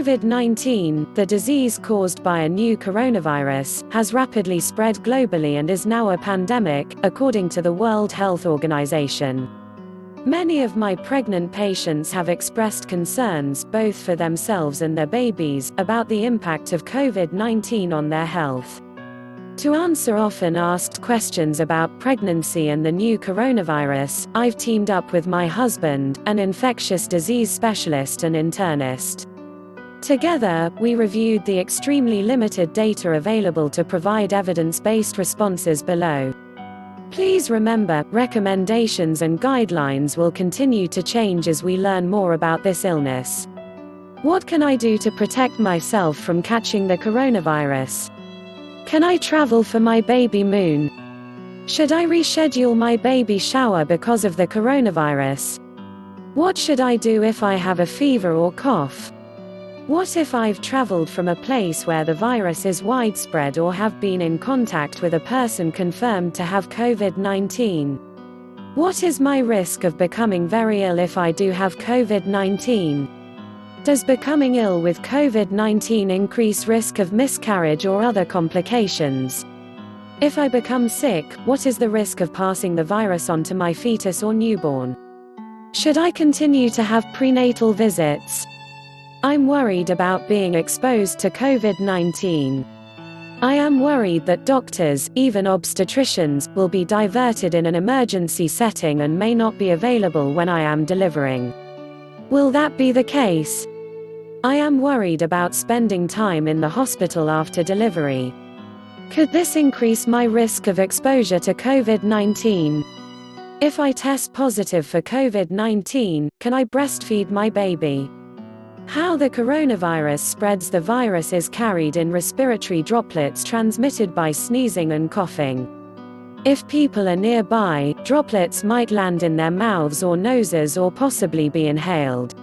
COVID-19, the disease caused by a new coronavirus, has rapidly spread globally and is now a pandemic, according to the World Health Organization. Many of my pregnant patients have expressed concerns, both for themselves and their babies, about the impact of COVID-19 on their health. To answer often asked questions about pregnancy and the new coronavirus, I've teamed up with my husband, an infectious disease specialist and internist. Together, we reviewed the extremely limited data available to provide evidence-based responses below. Please remember, recommendations and guidelines will continue to change as we learn more about this illness. What can I do to protect myself from catching the coronavirus? Can I travel for my baby moon? Should I reschedule my baby shower because of the coronavirus? What should I do if I have a fever or cough? What if I've traveled from a place where the virus is widespread or have been in contact with a person confirmed to have COVID-19? What is my risk of becoming very ill if I do have COVID-19? Does becoming ill with COVID-19 increase risk of miscarriage or other complications? If I become sick, what is the risk of passing the virus on to my fetus or newborn? Should I continue to have prenatal visits? I'm worried about being exposed to COVID-19. I am worried that doctors, even obstetricians, will be diverted in an emergency setting and may not be available when I am delivering. Will that be the case? I am worried about spending time in the hospital after delivery. Could this increase my risk of exposure to COVID-19? If I test positive for COVID-19, can I breastfeed my baby? How the coronavirus spreads. The virus is carried in respiratory droplets transmitted by sneezing and coughing. If people are nearby, droplets might land in their mouths or noses or possibly be inhaled.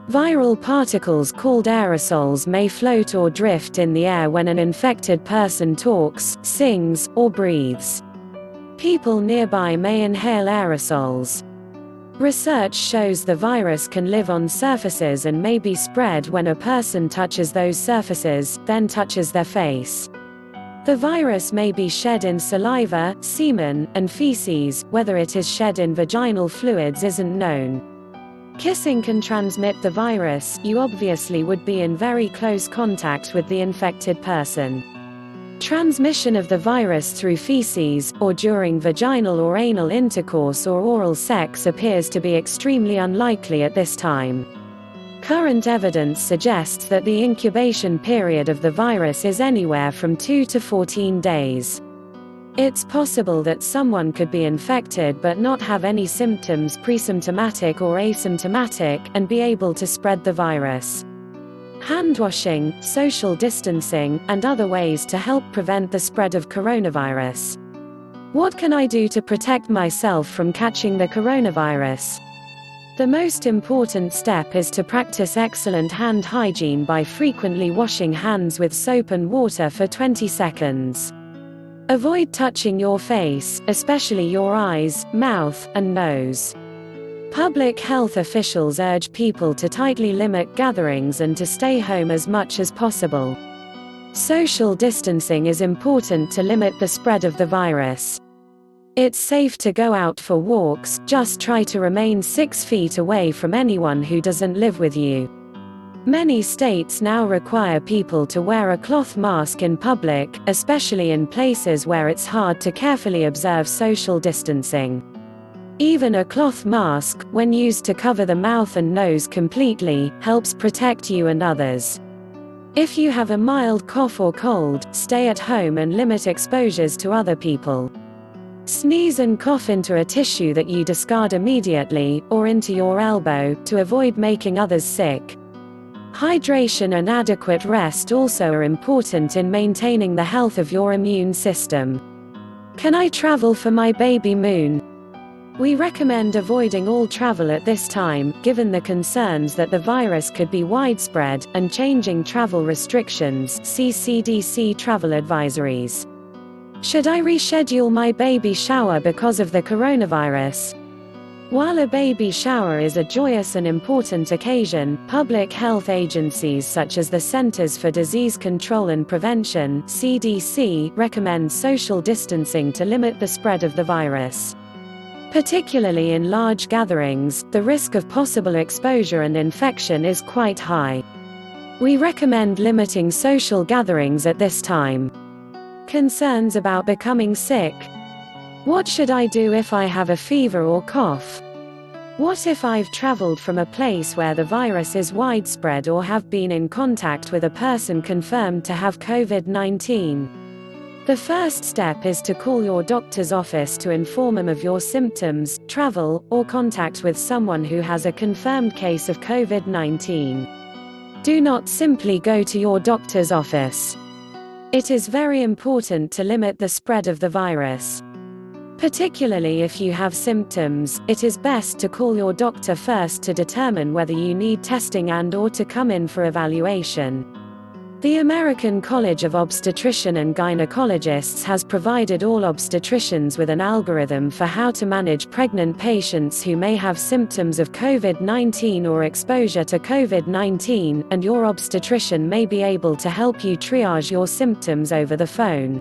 Viral particles called aerosols may float or drift in the air when an infected person talks, sings, or breathes. People nearby may inhale aerosols. Research shows the virus can live on surfaces and may be spread when a person touches those surfaces, then touches their face. The virus may be shed in saliva, semen, and feces. Whether it is shed in vaginal fluids isn't known. Kissing can transmit the virus. You obviously would be in very close contact with the infected person. Transmission of the virus through feces, or during vaginal or anal intercourse or oral sex appears to be extremely unlikely at this time. Current evidence suggests that the incubation period of the virus is anywhere from 2 to 14 days. It's possible that someone could be infected but not have any symptoms, presymptomatic or asymptomatic, and be able to spread the virus. Hand washing, social distancing, and other ways to help prevent the spread of coronavirus. What can I do to protect myself from catching the coronavirus? The most important step is to practice excellent hand hygiene by frequently washing hands with soap and water for 20 seconds. Avoid touching your face, especially your eyes, mouth, and nose. Public health officials urge people to tightly limit gatherings and to stay home as much as possible. Social distancing is important to limit the spread of the virus. It's safe to go out for walks, just try to remain 6 feet away from anyone who doesn't live with you. Many states now require people to wear a cloth mask in public, especially in places where it's hard to carefully observe social distancing. Even a cloth mask, when used to cover the mouth and nose completely, helps protect you and others. If you have a mild cough or cold, stay at home and limit exposures to other people. Sneeze and cough into a tissue that you discard immediately, or into your elbow, to avoid making others sick. Hydration and adequate rest also are important in maintaining the health of your immune system. Can I travel for my baby moon? We recommend avoiding all travel at this time, given the concerns that the virus could be widespread, and changing travel restrictions. See CDC travel advisories. Should I reschedule my baby shower because of the coronavirus? While a baby shower is a joyous and important occasion, public health agencies such as the Centers for Disease Control and Prevention (CDC) recommend social distancing to limit the spread of the virus. Particularly in large gatherings, the risk of possible exposure and infection is quite high. We recommend limiting social gatherings at this time. Concerns about becoming sick. What should I do if I have a fever or cough? What if I've traveled from a place where the virus is widespread or have been in contact with a person confirmed to have COVID-19? The first step is to call your doctor's office to inform them of your symptoms, travel, or contact with someone who has a confirmed case of COVID-19. Do not simply go to your doctor's office. It is very important to limit the spread of the virus. Particularly if you have symptoms, it is best to call your doctor first to determine whether you need testing and/or to come in for evaluation. The American College of Obstetrician and Gynecologists has provided all obstetricians with an algorithm for how to manage pregnant patients who may have symptoms of COVID-19 or exposure to COVID-19, and your obstetrician may be able to help you triage your symptoms over the phone.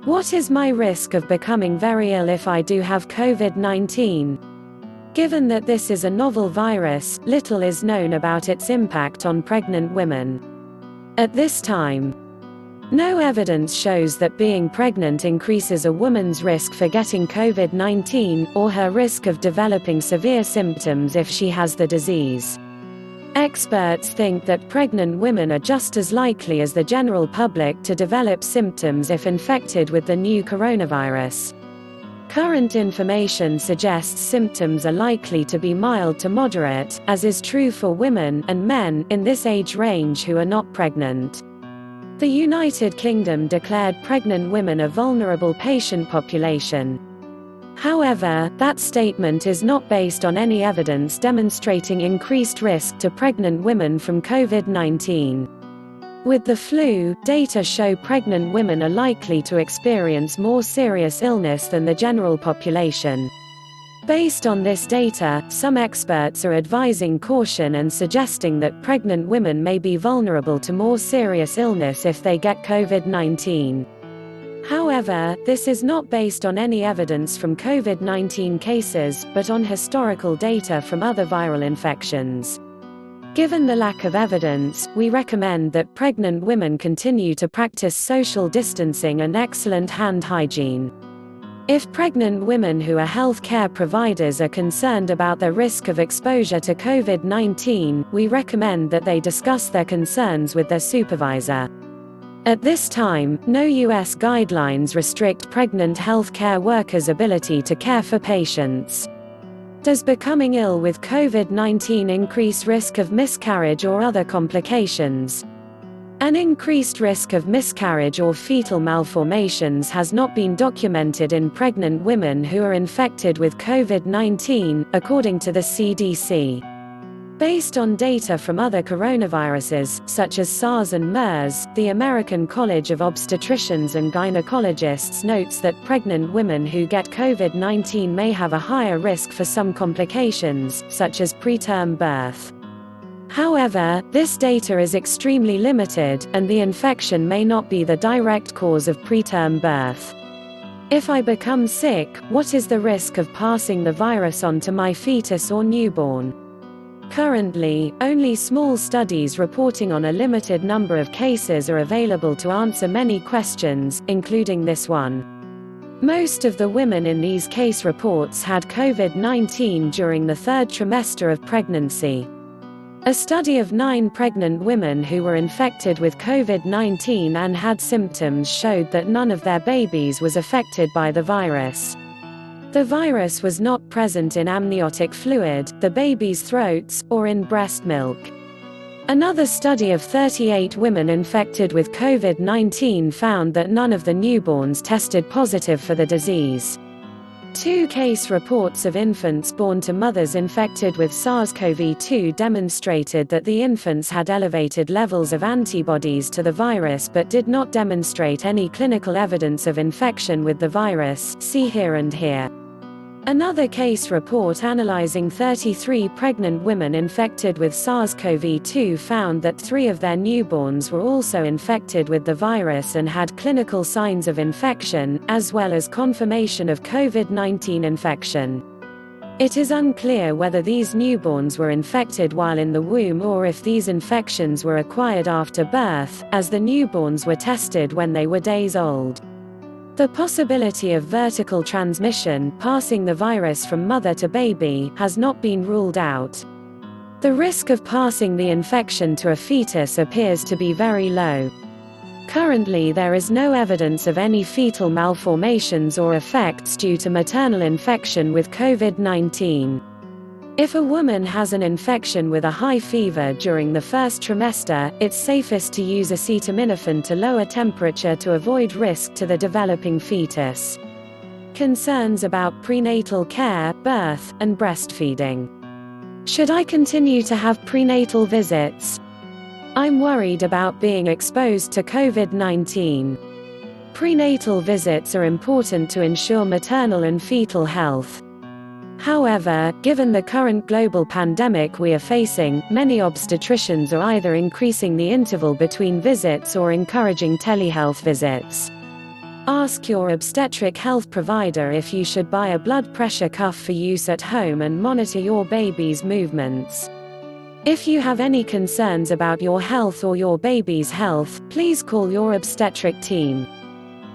What is my risk of becoming very ill if I do have COVID-19? Given that this is a novel virus, little is known about its impact on pregnant women. At this time, no evidence shows that being pregnant increases a woman's risk for getting COVID-19, or her risk of developing severe symptoms if she has the disease. Experts think that pregnant women are just as likely as the general public to develop symptoms if infected with the new coronavirus. Current information suggests symptoms are likely to be mild to moderate, as is true for women and men in this age range who are not pregnant. The United Kingdom declared pregnant women a vulnerable patient population. However, that statement is not based on any evidence demonstrating increased risk to pregnant women from COVID-19. With the flu, data show pregnant women are likely to experience more serious illness than the general population. Based on this data, some experts are advising caution and suggesting that pregnant women may be vulnerable to more serious illness if they get COVID-19. However, this is not based on any evidence from COVID-19 cases, but on historical data from other viral infections. Given the lack of evidence, we recommend that pregnant women continue to practice social distancing and excellent hand hygiene. If pregnant women who are healthcare providers are concerned about the risk of exposure to COVID-19, we recommend that they discuss their concerns with their supervisor. At this time, no U.S. guidelines restrict pregnant healthcare workers' ability to care for patients. Does becoming ill with COVID-19 increase risk of miscarriage or other complications? An increased risk of miscarriage or fetal malformations has not been documented in pregnant women who are infected with COVID-19, according to the CDC. Based on data from other coronaviruses, such as SARS and MERS, the American College of Obstetricians and Gynecologists notes that pregnant women who get COVID-19 may have a higher risk for some complications, such as preterm birth. However, this data is extremely limited, and the infection may not be the direct cause of preterm birth. If I become sick, what is the risk of passing the virus on to my fetus or newborn? Currently, only small studies reporting on a limited number of cases are available to answer many questions, including this one. Most of the women in these case reports had COVID-19 during the third trimester of pregnancy. A study of 9 pregnant women who were infected with COVID-19 and had symptoms showed that none of their babies was affected by the virus. The virus was not present in amniotic fluid, the baby's throats, or in breast milk. Another study of 38 women infected with COVID-19 found that none of the newborns tested positive for the disease. 2 case reports of infants born to mothers infected with SARS-CoV-2 demonstrated that the infants had elevated levels of antibodies to the virus but did not demonstrate any clinical evidence of infection with the virus. See here and here. Another case report analyzing 33 pregnant women infected with SARS-CoV-2 found that 3 of their newborns were also infected with the virus and had clinical signs of infection, as well as confirmation of COVID-19 infection. It is unclear whether these newborns were infected while in the womb or if these infections were acquired after birth, as the newborns were tested when they were days old. The possibility of vertical transmission, passing the virus from mother to baby, has not been ruled out. The risk of passing the infection to a fetus appears to be very low. Currently, there is no evidence of any fetal malformations or effects due to maternal infection with COVID-19. If a woman has an infection with a high fever during the first trimester, it's safest to use acetaminophen to lower temperature to avoid risk to the developing fetus. Concerns about prenatal care, birth, and breastfeeding. Should I continue to have prenatal visits? I'm worried about being exposed to COVID-19. Prenatal visits are important to ensure maternal and fetal health. However, given the current global pandemic we are facing, many obstetricians are either increasing the interval between visits or encouraging telehealth visits. Ask your obstetric health provider if you should buy a blood pressure cuff for use at home and monitor your baby's movements. If you have any concerns about your health or your baby's health, please call your obstetric team.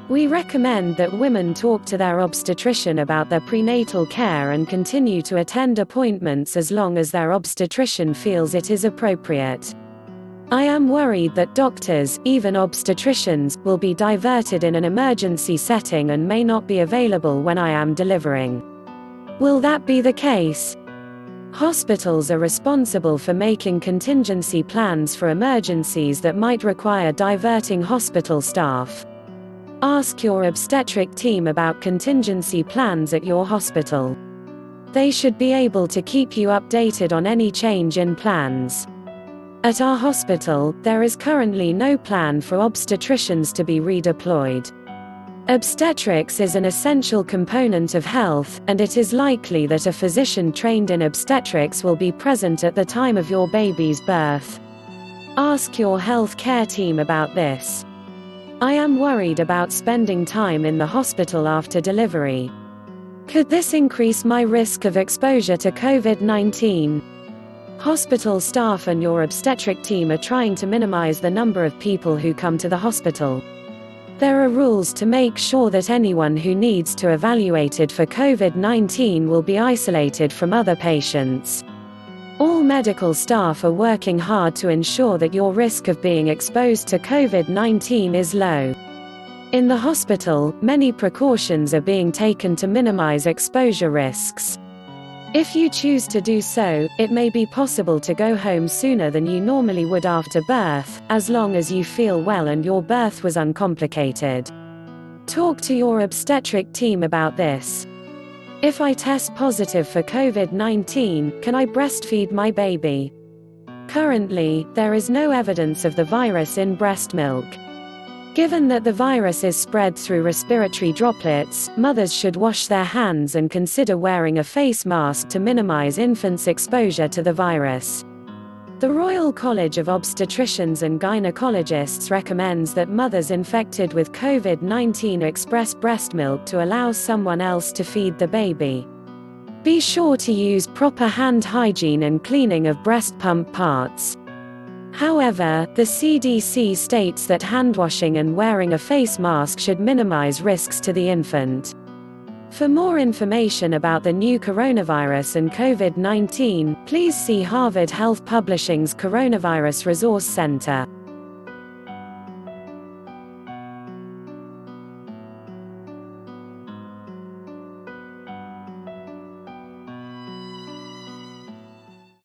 We recommend that women talk to their obstetrician about their prenatal care and continue to attend appointments as long as their obstetrician feels it is appropriate. I am worried that doctors, even obstetricians, will be diverted in an emergency setting and may not be available when I am delivering. Will that be the case? Hospitals are responsible for making contingency plans for emergencies that might require diverting hospital staff. Ask your obstetric team about contingency plans at your hospital. They should be able to keep you updated on any change in plans. At our hospital, there is currently no plan for obstetricians to be redeployed. Obstetrics is an essential component of health, and it is likely that a physician trained in obstetrics will be present at the time of your baby's birth. Ask your health care team about this. I am worried about spending time in the hospital after delivery. Could this increase my risk of exposure to COVID-19? Hospital staff and your obstetric team are trying to minimize the number of people who come to the hospital. There are rules to make sure that anyone who needs to be evaluated for COVID-19 will be isolated from other patients. All medical staff are working hard to ensure that your risk of being exposed to COVID-19 is low. In the hospital, many precautions are being taken to minimize exposure risks. If you choose to do so, it may be possible to go home sooner than you normally would after birth, as long as you feel well and your birth was uncomplicated. Talk to your obstetric team about this. If I test positive for COVID-19, can I breastfeed my baby? Currently, there is no evidence of the virus in breast milk. Given that the virus is spread through respiratory droplets, mothers should wash their hands and consider wearing a face mask to minimize infants' exposure to the virus. The Royal College of Obstetricians and Gynecologists recommends that mothers infected with COVID-19 express breast milk to allow someone else to feed the baby. Be sure to use proper hand hygiene and cleaning of breast pump parts. However, the CDC states that handwashing and wearing a face mask should minimize risks to the infant. For more information about the new coronavirus and COVID-19, please see Harvard Health Publishing's Coronavirus Resource Center.